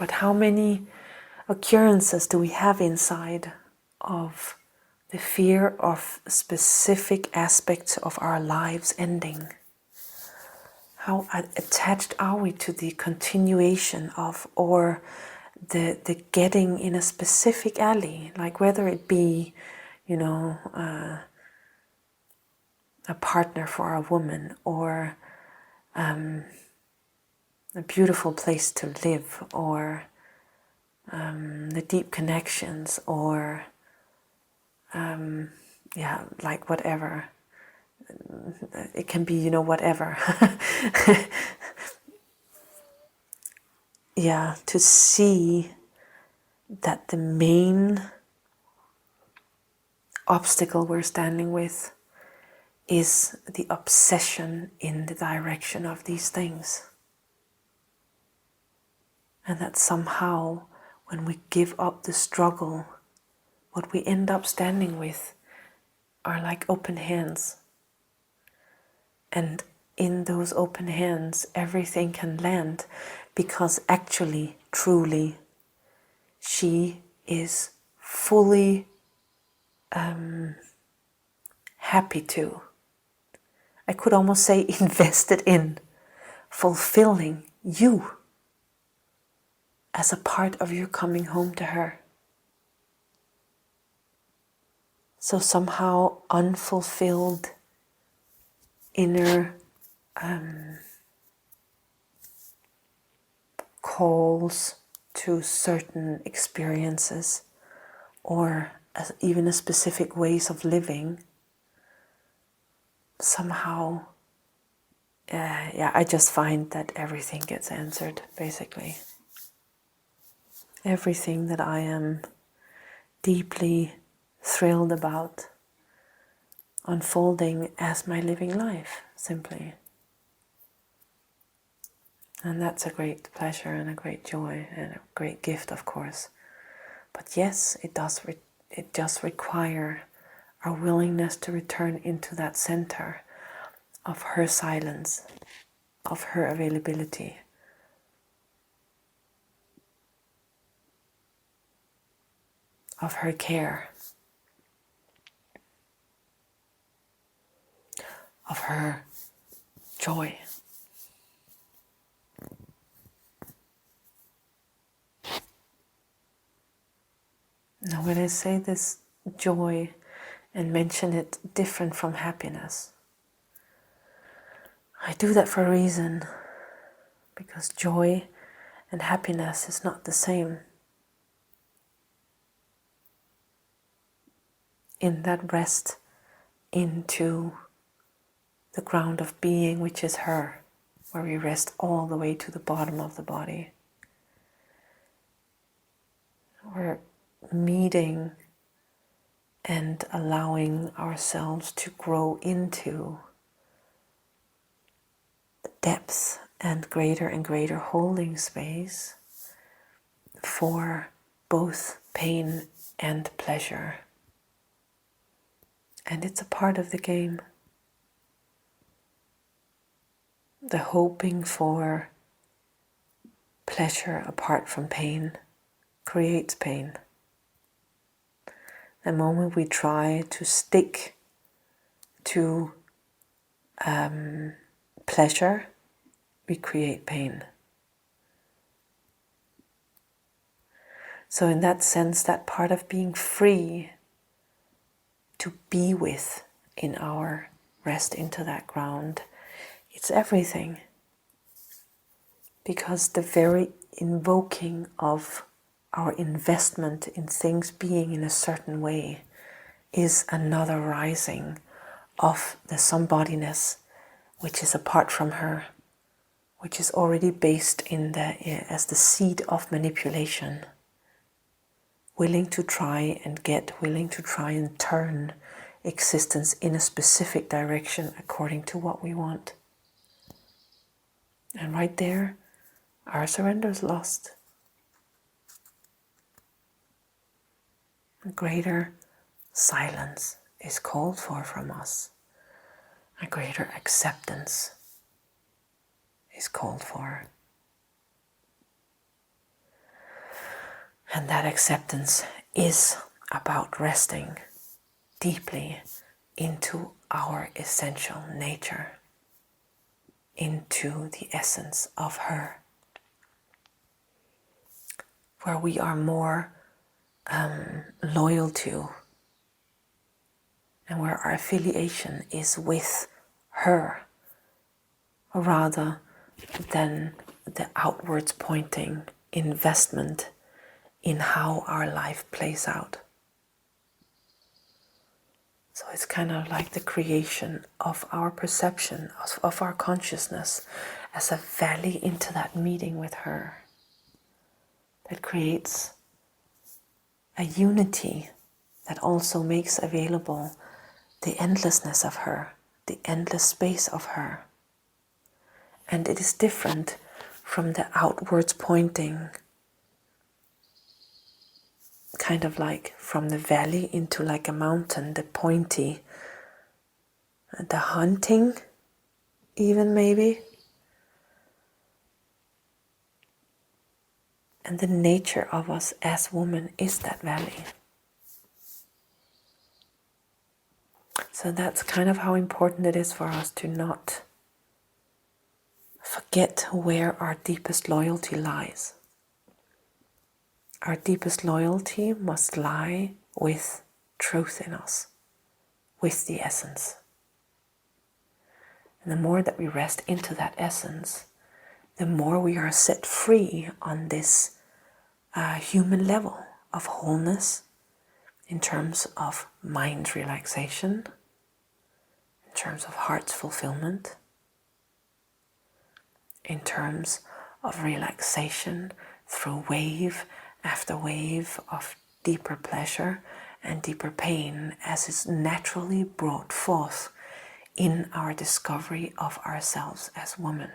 but how many occurrences do we have inside of the fear of specific aspects of our lives ending? How attached are we to the continuation of, or the getting in a specific alley, like whether it be, a partner for a woman, or a beautiful place to live, or the deep connections, or like whatever. It can be, whatever. Yeah, to see that the main obstacle we're standing with is the obsession in the direction of these things. And that somehow, when we give up the struggle, what we end up standing with are like open hands. And in those open hands, everything can land, because actually, truly, she is fully happy to. I could almost say invested in fulfilling you as a part of your coming home to her. So somehow unfulfilled inner calls to certain experiences, or even a specific ways of living, somehow, I just find that everything gets answered, basically. Everything that I am deeply thrilled about unfolding as my living life, simply. And that's a great pleasure and a great joy and a great gift, of course. But yes, it does require our willingness to return into that center of her silence, of her availability, of her care, of her joy. Now, when I say this joy and mention it different from happiness, I do that for a reason, because joy and happiness is not the same. In that rest into the ground of being, which is her, where we rest all the way to the bottom of the body. We're meeting and allowing ourselves to grow into depth and greater holding space for both pain and pleasure. And it's a part of the game. The hoping for pleasure apart from pain creates pain. The moment we try to stick to pleasure, we create pain. So in that sense, that part of being free to be with in our rest into that ground, it's everything. Because the very invoking of our investment in things being in a certain way is another rising of the somebodiness, which is apart from her, which is already based in as the seed of manipulation, willing to try and get, willing to try and turn existence in a specific direction according to what we want. And right there, our surrender is lost. A greater silence is called for from us. A greater acceptance is called for. And that acceptance is about resting deeply into our essential nature, into the essence of her, where we are more loyal to, and where our affiliation is with her rather than the outwards pointing investment in how our life plays out. So it's kind of like the creation of our perception, of our consciousness as a valley into that meeting with her that creates a unity that also makes available the endlessness of her, the endless space of her. And it is different from the outwards pointing, kind of like from the valley into like a mountain, the pointy, the hunting, even maybe. And the nature of us as women is that valley. So that's kind of how important it is for us to not forget where our deepest loyalty lies. Our deepest loyalty must lie with truth in us, with the essence. And the more that we rest into that essence, the more we are set free on this human level of wholeness, in terms of mind relaxation, in terms of heart's fulfillment, in terms of relaxation through wave after wave of deeper pleasure and deeper pain as is naturally brought forth in our discovery of ourselves as women.